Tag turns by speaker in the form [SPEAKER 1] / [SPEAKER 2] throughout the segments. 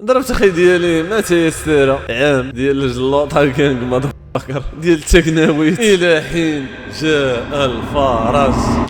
[SPEAKER 1] ضربت اخي ديالي ما تيسيره عام ديال الجلوطه كان ماذا فكر ديال التكناويت الى حين جاء الفرج.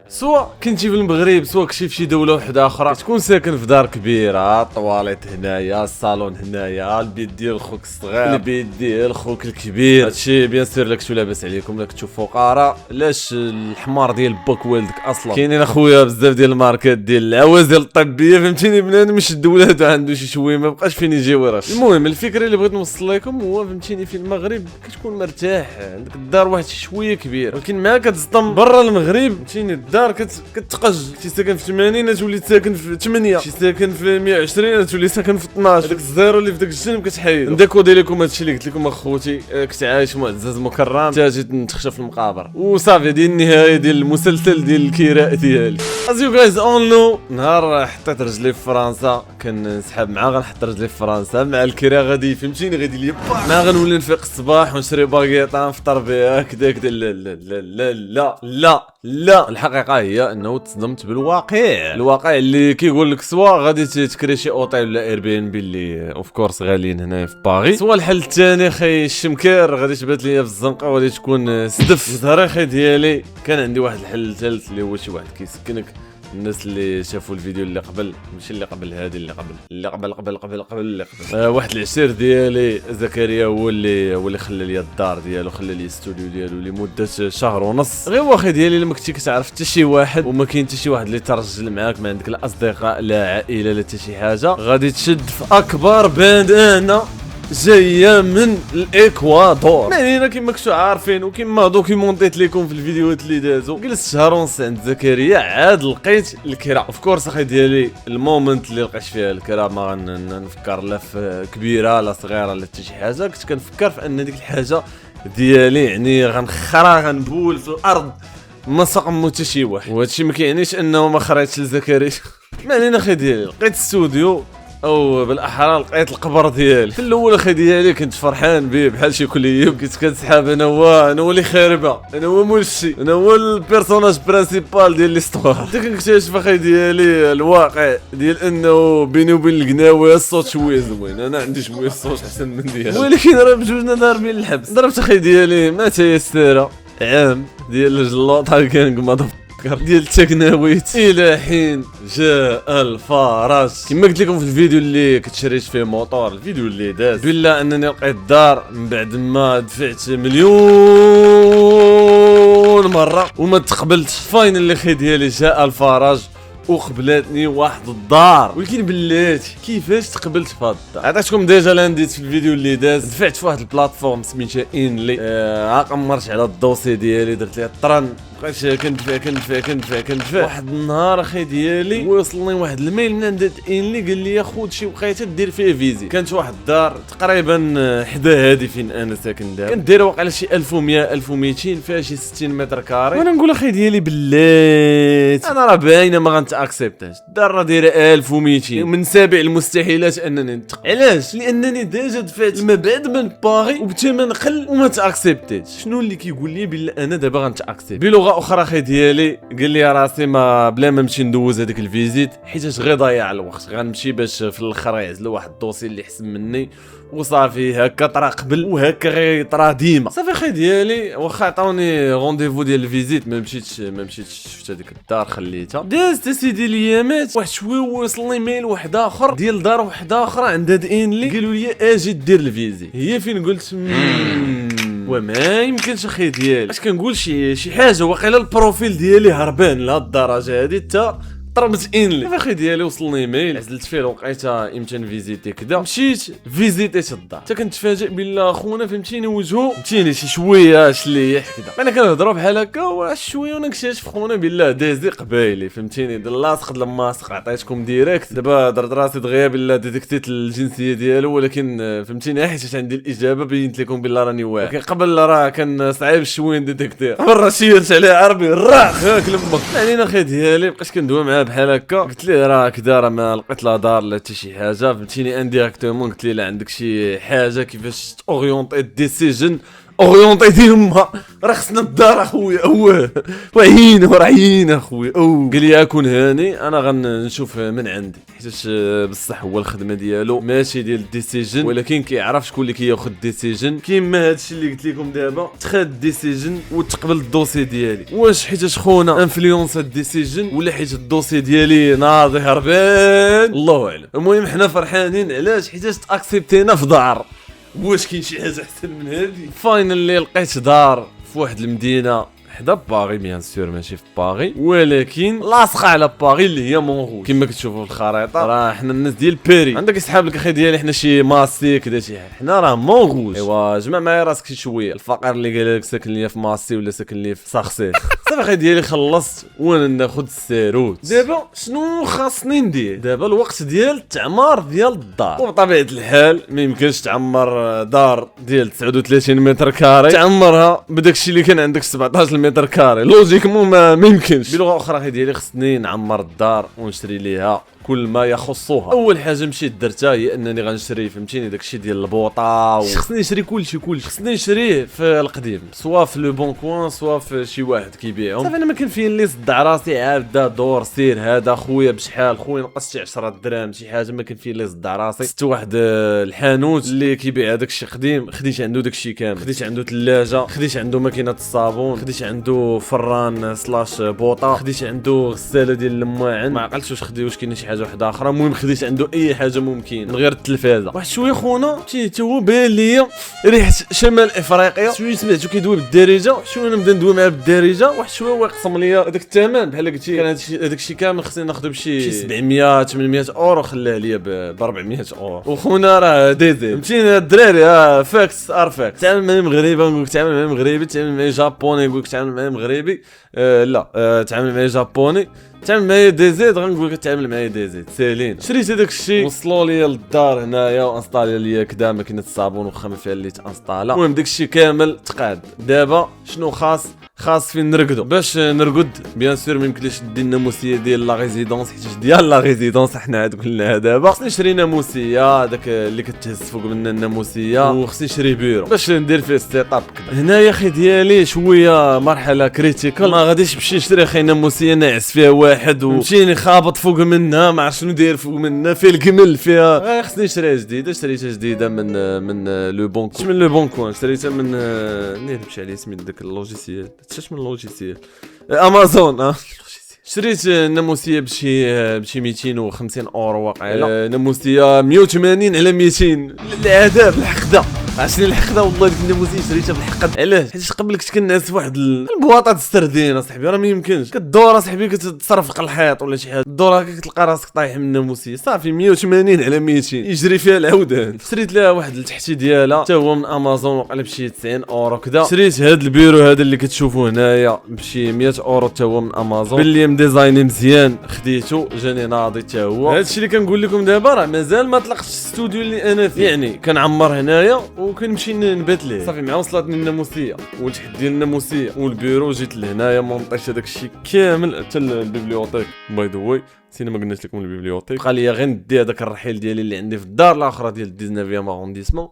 [SPEAKER 1] سواء كنتي في المغرب سواء كنتي في شي دوله وحده اخرى، تكون ساكن في دار كبيره، الطواليت هنايا، الصالون هنايا، البيت ديال خوك الصغير، البيت ديال خوك الكبير، هادشي بيان سير لا كنتو لاباس عليكم، لا كنتو فقراء، لاش الحمار ديال باك والدك اصلا. كاينين اخويا بزاف ديال الماركات ديال العوازل الطبيه، فهمتيني، بنادم يشد ولادو عنده شي شويه ما بقاش فين يجي وراش. المهم الفكره اللي بغيت نوصل لكم هو فهمتيني في المغرب كتكون مرتاح، عندك الدار واحد شويه كبير، ولكن مع كتصدم برا المغرب فهمتيني الدار كتقج، شي ساكن في 80 تولي ساكن في 8، شي ساكن في 120 تولي ساكن في 12. داك الزيرو اللي في داك الجنب كتحيد. نديكودي لكم هادشي اللي قلت لكم اخوتي، كنت عايش معزز مكرم حتى جيت نتخشى في المقابر وصافي. ديال النهايه ديال المسلسل ديال الكراء ديالي. از يو جايز اون نو، نهار حطيت رجلي في فرنسا كنسحب معاه، غنحط رجلي في فرنسا مع الكراء غادي فهمتيني، غادي ليا ما غنولي نفيق الصباح ونشري باكيطه نفطر بها كدا كدا. لا لا لا لا لا لا لا، الحقيقه هي انه تصدمت بالواقع، الواقع اللي كيقول لك سوا غادي تكري شي اوتيل ولا اير بي ان بي اللي اوف كورس غاليين هنايا في باغي، سوا الحل الثاني خي الشمكار غادي تبات ليا في الزنقه وغادي تكون سدف. الظهر خي ديالي كان عندي واحد الحل ثالث اللي هو شي واحد كيسكنك. الناس اللي شافوا الفيديو اللي قبل، ماشي اللي قبل هذه، اللي قبل واحد العشير ديالي زكريا هو اللي خلى لي الدار ديالو، خلى لي الاستوديو ديالو لمده شهر ونص. غير واخا ديالي لما كنتي كتعرف حتى شي واحد وما كاين حتى شي واحد اللي ترجل معاك، ما عندك لا اصدقاء لا عائله لا حتى شي حاجه، غادي تشد في اكبر باندانا جايه من الاكوادور. يعني كما كنتو عارفين وكما دوكيمونطيت لكم في الفيديوهات اللي دازو، جلست شهر ونص عند زكريا عاد لقيت الكرا. اوف كورس اخي ديالي المومنت اللي لقيت فيها الكرا ما نفكر لا في كبيره لا صغيره لا حتى شي حاجه، كنت كنفكر في ان ديك الحاجه ديالي يعني غنخرا غنبول في الارض ما سقم حتى شي واحد. وهادشي ما كيعنيش انه ما خريتش لزكريا. ما علينا اخي ديالي، لقيت الاستوديو او بالاحرى لقيت القبر ديالي. في الاول اخي ديالي كنت فرحان به بحال شي كل يوم، كنت كنسحاب انا هو اللي خاربه، انا هو مولشي، انا هو البيرسوناج برينسيبال ديال ليستوار. حتى كنكتشف اخي ديالي الواقع ديال انه بيني وبين القناوي الصوت شويه زوين، انا عندي شويه الصوت احسن من ديالي، ولكن راه بجوجنا ضاربين الحبس. ضربت اخي ديالي ما تيسيره عام ديال الجلوطه كان ماذا ديال التكناويت الى حين جاء الفرج. كما قلت لكم في الفيديو اللي كنت شريت فيه موطور، الفيديو اللي داز بالله انني لقيت الدار من بعد ما دفعت مليون مره وما تقبلتش. فاينل خي ديالي جاء الفرج وقبلتني واحد الدار، ولكن بلاتي كيفاش تقبلت في هاد الدار عطيتكم ديجا لانديت في الفيديو اللي داز. دفعت في واحد البلاتفورم سميتها انلي، قمرت على الدوسي ديالي، درت ليه الطرن، بقيت كندفع واحد النهار اخي ديالي وصلني واحد الميل من عند انلي قال لي خود شي وقيته دير فيه فيزي. كانت واحد الدار تقريبا حدا هادي فين انا ساكن دابا، كانت دايره واقيلا شي 1100 1200 فيها شي 60 متر كاري. وانا نقول اخي ديالي بلات انا راه باينه ما غنتاكسبتاش، الدار راه دايره 1200 من سابع المستحيلات انني نتقبل. علاش؟ لانني ديجا دفعت المبعد من باغي وبثمن قل وما تاكسبتيش. شنو اللي كيقول لي بلا انا دابا غنتاكسبت؟ بلغه اخرى اخي ديالي قال لي راسي ما بلا ما نمشي ندوز هذيك الفيزيت حيت غير ضيع الوقت، غنمشي باش في الاخر يعزلوا واحد الدوسي اللي احسن مني وصافي. هكا طرا قبل وهكا غير طرا ديما. صافي اخي ديالي واخا عطاوني رونديفو ديال الفيزيت ما مشيتش شفت هذيك الدار خليتها. دازت سيدي الايامات واحد شويه وصلني ميل واحد اخر ديال دار واحد اخر عند هاد انلي قالوا لي اجي دير الفيزي. هي فين قلت وما يمكنش اخي ديالي اش كنقول شي حاجه واقيلا البروفيل ديالي هربان لهاد الدرجه هادي حتى طربت انلي. اخي ديالي وصلني ايميل عزلت فيه لقيتها امتى نفيزيتي كذا، مشيت فيزيتيت الدار حتى كنتفاجئ بالله خونا فهمتيني وجهو فهمتيني شي شويه شليح كذا. انا كنهضروا بحال هكا واش شويه ونكتشف خونا بالله دازي قبايلي فهمتيني لاصق لماصق. عطيتكم ديريكت دابا درت راسي دغيا بالله ديتكتيت الجنسيه ديالو، ولكن فهمتيني حيت عندي الاجابه بينت لكم بالله راني واعر. لكن قبل راه كان صعيب شويه نديتكتي، قبل راه شيرت عليه عربي راخ هاك لمك. يعني اخي ديالي بقيت كندوي معاه بحال هكا، قلت ليه راه كدا راه ما لقيت لا دار لا حتى شي حاجه فهمتيني انديريكتومون. قلت ليه لا عندك شي حاجه كيفاش تاورينتي ديسيجن اوريونطي ديما راه خصنا الدار اخويا وعيين اخويا قال لي اكون هاني انا غنشوف من عندي حيت بصح هو الخدمه ديالو ماشي ديال الديسيجن ولكن كيعرف شكون اللي كياخذ الديسيجن كيما هادشي اللي قلت لكم دابا تخاد الديسيجن وتقبل الدوسي ديالي واش حيت خونا انفلونس الديسيجن ولا حيت الدوسي ديالي ناضي هربان الله اعلم. المهم حنا فرحانين علاش حيت تاكسبتينا في دار. واش كاين شي حاجه احسن من هذه؟ فاينالي لقيت دار في واحد المدينه حدا باغي بيان سور ماشي في باغي ولكن لاصقه على باغي اللي هي مونغول كما كتشوفوا في الخريطه. راه حنا الناس ديال باري عندك اصحاب الاخي ديالي حنا شي ماسي كذا شي حاجه حنا راه مونغول. ايوا جمع معايا راسك شي شويه الفقير اللي قال لك ساكن ليا في ماسي ولا ساكن ليا في ساخسي صافي اخي ديالي خلصت وانا ناخذ السيروت. دابا شنو خاصني ندير؟ دابا الوقت ديال التعمار ديال الدار وبطبيعه الحال ما يمكنش تعمر دار ديال 39 متر كاري تعمرها بداكشي اللي كان عندك 17 متر كاري لوجيكمون ما يمكنش. بلغه اخرى اخي ديالي خصني نعمر الدار ونشري ليها كل ما يخصها. اول حاجه مشيت درتها هي انني غنشري فهمتيني داكشي ديال البوطه خصني نشري كلشي خصني نشريه في القديم سوا في لو بون كوان سوا في شي واحد كيبيعهم. صافي انا ما كان فين لي صدع راسي عاد دور سير هذا خويا بشحال خويا نقص شي 10 دراهم شي حاجه ما كان فين لي صدع راسي. شفت واحد الحانوت اللي كيبيع هذاك الشيء قديم خديت عنده داك الشيء كامل خديت عنده ثلاجه خديت عنده ماكينه الصابون خديت عنده فران سلاش بوطه خديت عنده غساله ديال المواعن ما عقلتش واش خديت واش كاين شي حاجه واحده اخرى. المهم خديت عنده اي حاجه ممكن من غير التلفازه. واحد شويه خونا مشيت هو بان ليا ريحه شمال افريقيا شويه سمعتو كيدوي بالدارجه شويه نبدا ندوي معاه بالدارجه واحد شويه هو يقسم ليا هذاك الثمن بحال قلتي كان هذاك الشيء كامل خصني ناخذه بشي 700 800 اورو خلاه ليا ب 400 اورو. وخونا راه ديزي فهمتيني الدراري فاكس ارفاكس تعامل معايا مغربي نقول لك تعامل معايا مغربي تعامل معايا جابوني نقول لك تعامل معايا مغربي لا تعامل معايا جابوني تعمل معايا دي زيد غنقول لك تعمل معايا دي زيد سالين. شريت هذاك الشيء وصلوا لي للدار هنايا وانستالي ليا كدا ماكينه الصابون وخا ما فيها اللي تانستالا. المهم داك الشيء كامل تقاد. دابا شنو خاص فين نرقدوا باش نرقد بيان سور ما يمكنليش ندير الناموسيه ديال لا ريزيدونس حيت ديال لا ريزيدونس حنا عاد قلناها. دابا خصني نشري ناموسيه داك اللي كتهز فوق منا الناموسيه وخصني نشري بيرو باش ندير فيه ستيت اب كدا. هنايا اخي ديالي شويه مرحله كريتيكال ما غاديش نمشي نشري اخي ناموسيه ناعس فيها واحد ومشيني خابط فوق منها ما عرفت شنو داير فوق منها فيه الكمل فيها خصني نشريها جديده. شريتها جديده من لو بون كوان من لو بون كوان شريتها من نمشي عليه سميت داك اللوجيسيال تشاش من اللوجيسيال امازون شريت ناموسيه بشي 250 اورو واقيلا ناموسيه 180 على 200 العذاب الحقده عشان الحقده والله ديك الناموسيه شريتها بالحقد. علاش؟ حيت قبل كنت كنعس فواحد البواطه السردين اصاحبي راه ما يمكنش كدور اصاحبي كتصرفق الحيط ولا شي حاجه الدور هكا كتلقى راسك طايح من الناموسيه صافي 180 على 200 يجري فيها العودان. شريت لها واحد التحتي ديالها حتى هو من امازون وقال بشي 90 اورو كذا. شريت هذا البيرو هذا اللي كتشوفوه هنايا بشي 100 اورو حتى هو من امازون باللي مديزايني مزيان خديته جاني ناضي حتى هو. هادشي اللي كنقول لكم دابا راه مازال ما طلقش الاستوديو اللي انا فيه يعني كنعمر هنايا وكنمشي نبات ليه صافي مع وصلتني الناموسيه والتحت ديال الناموسيه والبيرو جيت لهنايا مونطيش هذاك الشيء كامل حتى البيبليوتيك باي ذا واي سينا ما قلناش لكم البيبليوتيك بقى ليا غير ندي هذاك الرحيل ديالي اللي عندي في الدار الاخرى ديال 19 ارونديسمون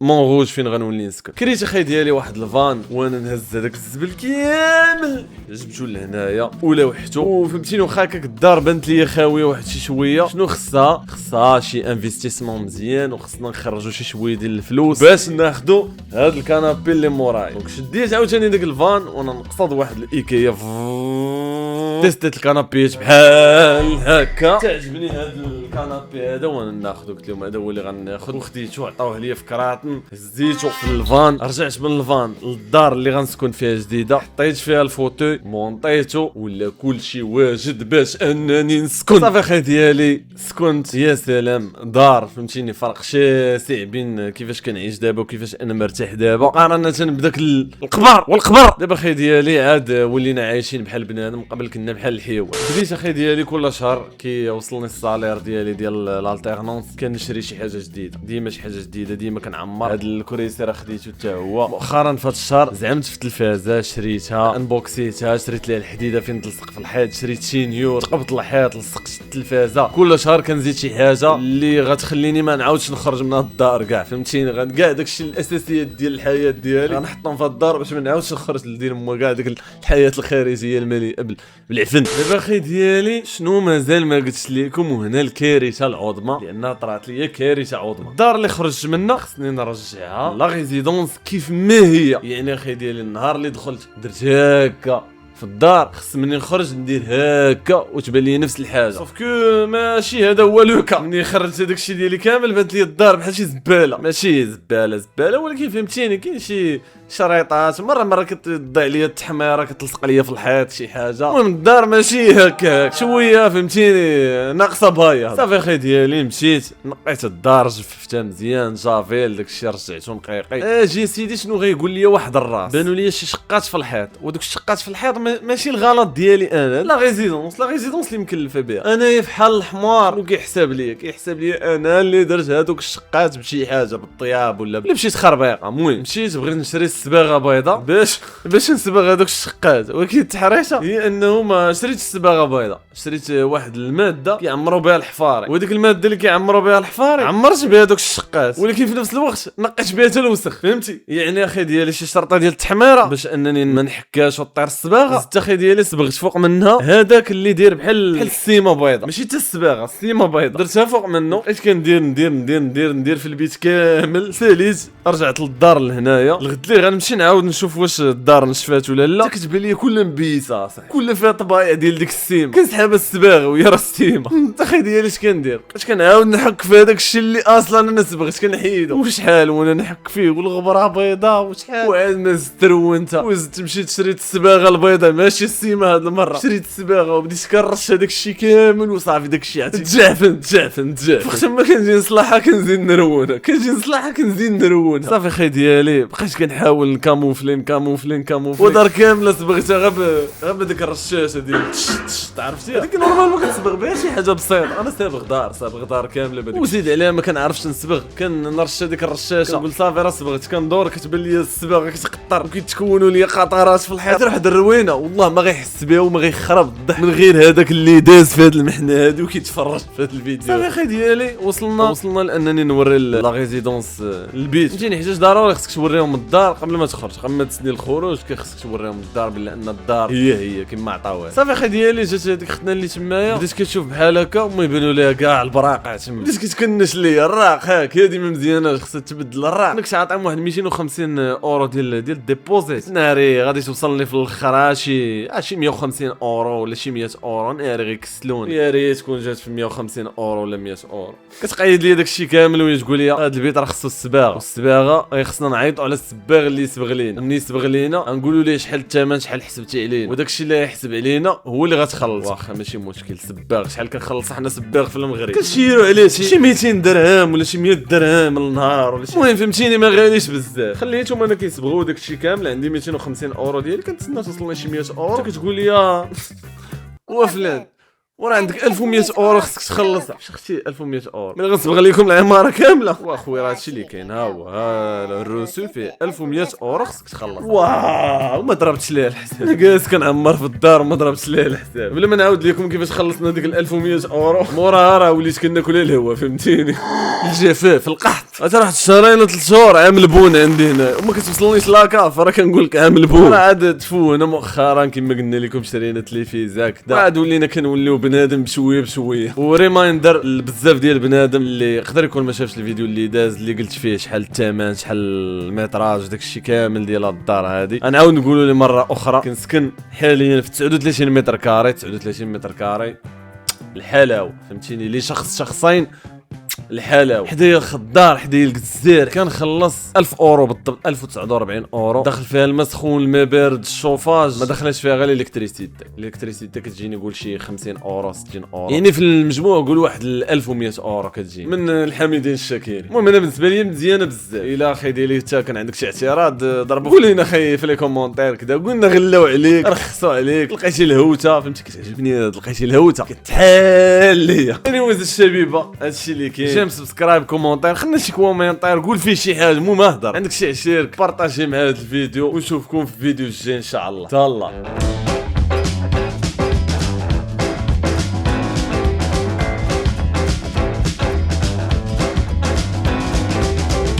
[SPEAKER 1] مونغوج فين غنولي نسكن. كريت اخي ديالي واحد الفان وانا نهز هذاك الزبل كامل جبتو لهنايا ولا وحدو وفهمتيني واخا هكاك الدار بانت ليا خاويه واحد شي شويه شنو خصها شي انفستيسمون مزيان وخصنا نخرجوا شي شويه ديال الفلوس باش ناخذوا هذا الكنابي اللي موراي. دونك شديت عاوتاني داك الفان وانا نقصد واحد الايكيا تيستيت الكنابيات بحال هكا تعجبني هذا الكنابي هذا وانا ناخذو قلت لهم هذا هو اللي غناخذ وخديتو عطاوه ليا في كراطن هزيتو في الفان رجعت من الفان للدار اللي غنسكن فيها جديده حطيت فيها الفوتوي مونطيتو ولا كلشي واجد باش انني نسكن. صافي اخي ديالي سكنت يا سلام دار فهمتيني فرق شاسع بين كيفاش كنعيش دابا وكيفاش انا مرتاح دابا مقارنه بداك القبر. دابا اخي ديالي عاد ولينا عايشين بحال بنادم قبل كنا بحال الحيوان. بديت اخي ديالي كل شهر كي وصلني الصالير ديالي ديالي ديال الالتيرنونس كنشري شي حاجه جديده، ديما شي حاجه جديده، ديما كنعمر. هاد الكريسي راه خديته حتى هو مؤخرا في هاد الشهر، زعمت في التلفازه شريتها، انبوكسيتها، شريت ليها الحديده فين تلصق في الحيط، شريت شي نيور تقبط الحيط، لصقت التلفازه. كل شهر كنزيد شي حاجه اللي غتخليني ما نعاودش نخرج من هاد الدار كاع، فهمتيني؟ كاع داكشي الاساسيات ديال الحياه ديالي غنحطهم في الدار باش ما نعاودش نخرج ندير كاع ديك الحياه الخارجيه المليئه بالعفن. دابا اخي ديالي شنو مازال ما قلتش لكم، وهنا الكارثه العظمى، لانها طرات لي كارثه عظمى. الدار اللي خرجت منها خصني نرجعها لا ريزيدونس كيف ما هي. يعني اخي ديالي النهار اللي دخلت درت هكا في الدار، خص مني نخرج ندير هكا وتبان لي نفس الحاجه، صوف كو ماشي هذا هو لوكا. ملي خرجت هذاك الشيء ديالي كامل بانت لي الدار بحال شي زباله، ماشي زباله ولكن فهمتيني كاين شي شريطات، مره كتضيع ليا التحميره، كتلصق ليا في الحيط شي حاجه. المهم الدار ماشي هكا شويه فهمتيني ناقصه بايا. صافي اخي ديالي مشيت نقيت الدار، جففتها مزيان، جافيل داكشي رجعته نقيقي. اجي سيدي شنو غيقول لي واحد الراس، بانوا لي شي شقات في الحيط، ودوك الشقات في الحيط ماشي الغلط ديالي انا، لا ريزيدونس اللي مكلفه بها انايا فحال الحمار. شنو كيحسب لي انا اللي درت هذوك الشقات بشي حاجه بالطياب ولا مشيت خربيقه. المهم مشيت بغيت نشري الصباغه بيضاء باش نصبغ هذوك الشقات، ولكن التحريشه هي انه ما شريتش الصباغه بيضاء، شريت واحد الماده كيعمروا بها الحفاري، وديك الماده اللي كيعمروا بها الحفاري عمرت بها دوك الشقات، ولكن في نفس الوقت نقيت بها حتى الوسخ، فهمتي؟ يعني اخي ديالي شي شرطه ديال التحميره باش انني ما نحكاش وطير الصباغه. زدت اخي ديالي صبغت فوق منها هذاك اللي داير بحال السيمه بيضاء، ماشي حتى الصباغه، السيمه بيضاء درتها فوق منه. بقيت كندير في البيت كامل. ساليت رجعت للدار لهنايا، الغد لي غنمشي نعاود نشوف واش الدار نشفات ولا لا. كتبان لي كل مبيسه صح، كل فيها طبايع ديال ديك السيمه، كنسحب الصباغه وهي راه السيمه. انت اخي ديالي اش كندير؟ بقيت كنعاود نحك في هذاك الشيء اللي اصلا انا صبغت، كنحيدو وشحال وانا نحك فيه والغبره بيضاء وشحال، وعاد ما زدت روينتها وزدت مشيت شريت الصباغه البيضاء ماشي السيمه هاد المره، شريت الصباغه وبديت كنرش هذاك الشيء كامل وصافي داك الشيء تجعفن فاش ما كنجي نصلحها كنزيد نرونها، صافي اخي ديالي بقيت كنحاول نكاموفلي ودار كامله صبغتها غير بديك الرشاشه ديال عرفتي هذيك نورمال ما كنصبغ بها شي حاجه بسيطه. انا صابغ دار كامله بديك، وزيد عليها ما كنعرفش نصبغ، كنرش هذيك الرشاشه كنقول صافي راه صبغت، كندور كتبان لي الصباغه كتقطر وكيتكونوا لي قطرات في الحيط. واحد الروينه والله ما غيحس بها وما غيخرب الضحك من غير هذاك اللي داز في هذه المحنه هذه وكيتفرج في هذا الفيديو. صافي اخي ديالي وصلنا لانني نوري لا ريزيدونس البيت. فهمتيني حيت ضروري خصك توريهم الدار قبل ما تخرج، قبل ما تسني الخروج خصك توريهم الدار بلا ان الدار هي كما عطاوها. صافي اخي ديالي جات هذيك ختنا اللي تمايا، بديت كتشوف بحال هكا وما يبانوا ليها كاع البراقع تما، بديت كتكنش ليا الراق هاك هذه ما مزياناش خصها تبدل الراق. داك عطاهم واحد 250 اورو ديال الديبوزيت، ناري غادي توصلني في الاخر شي 150 اورو ولا شي 100 اورو، ناري غيكسلوني. يا ريت تكون جات في 150 اورو ولا 100 اورو. كتقيد لي داك الشيء كامل وتقول لي هذا البيت راه خصو الصباغه خصنا نعيطوا على الصباغ اللي يصبغ لينا. ملي يصبغ لينا غنقولوا ليه شحال الثمن، شحال حسبتي علينا، وداك الشيء اللي يحسب علينا هو اللي غتخلص. واخا ماشي مشكل، صباغ شحال كنخلص حنا صباغ في المغرب كنشيروا عليه شي 200 درهم ولا شي 100 درهم النهار ولا شي. المهم فهمتيني ما غاليش بزاف. خليتهم انا كيصبغوا داك الشيء كامل، عندي 250 اورو ديالي، كنتسنى توصلني شي 100 اورو. كتقول لي وفلان وراه عندك 1100 اورو خصك تخلصها. اختي 1100 اورو ملي غنصبغ لكم العماره كامله. واخويا راه هادشي اللي كاين، ها هو الرسوم فيه 1100 اورو خصك تخلص. واو ما ضربتش ليه الحساب، انا جالس كنعمر في الدار وما ضربتش ليه الحساب. بلا ما نعاود لكم كيفاش خلصنا ديك 1100 اورو، موراها راه وليت كناكل الهوا فهمتيني. الجفاف القحط، حتى واحد الشهرين ولا 3 شهور عام البون عندي هنا وما كتوصلنيش لاكاف، راه كنقول لك عام البون. راه عاد تفونا مؤخرا كما قلنا لكم شرينا تليفيزا كذا، عاد ولينا كنوليو بنادم بشويه وريمايندر بزاف ديال بنادم اللي يقدر يكون ما شافش الفيديو اللي داز اللي قلت فيه شحال الثمن شحال المتراج داكشي كامل ديال الدار هذه. غنعاود نقولوا لي مره اخرى، كنسكن حاليا في 39 متر كاري، 39 متر كاري الحلاوه فهمتيني. اللي شخصين الحلاوه، حدايا الخضار، حدايا الكزير، كنخلص 1000 اورو بالضبط، 1049 اورو. داخل فيها الماء سخون، الماء بارد، الشوفاج، ما دخلش فيها غير الالكتريسيتي كتجيني قول شي 50 اورو 60 اورو، يعني في المجموع قول واحد 1100 اورو كتجي من الحامدين الشاكرين. المهم انا بالنسبه لي مزيانه بزاف. الا اخي ديالي حتى كان عندك شي اعتراض ضربوا قول لنا اخي في لي كومونتير كذا، قلنا غلاو عليك رخصوا عليك، لقيتي الهوته فهمتي كتعجبني، لقيتي الهوته كتحال ليا. اليوم الشبيبه هادشي اللي كاين. جيم سبسكرايب كومونتير، خلينا شي كومونتير قول فيه شي حاجه، المهم اهضر، عندك شي عشيرك بارطاجي مع هذا الفيديو، ونشوفكم في الفيديو الجاي ان شاء الله. تهلا.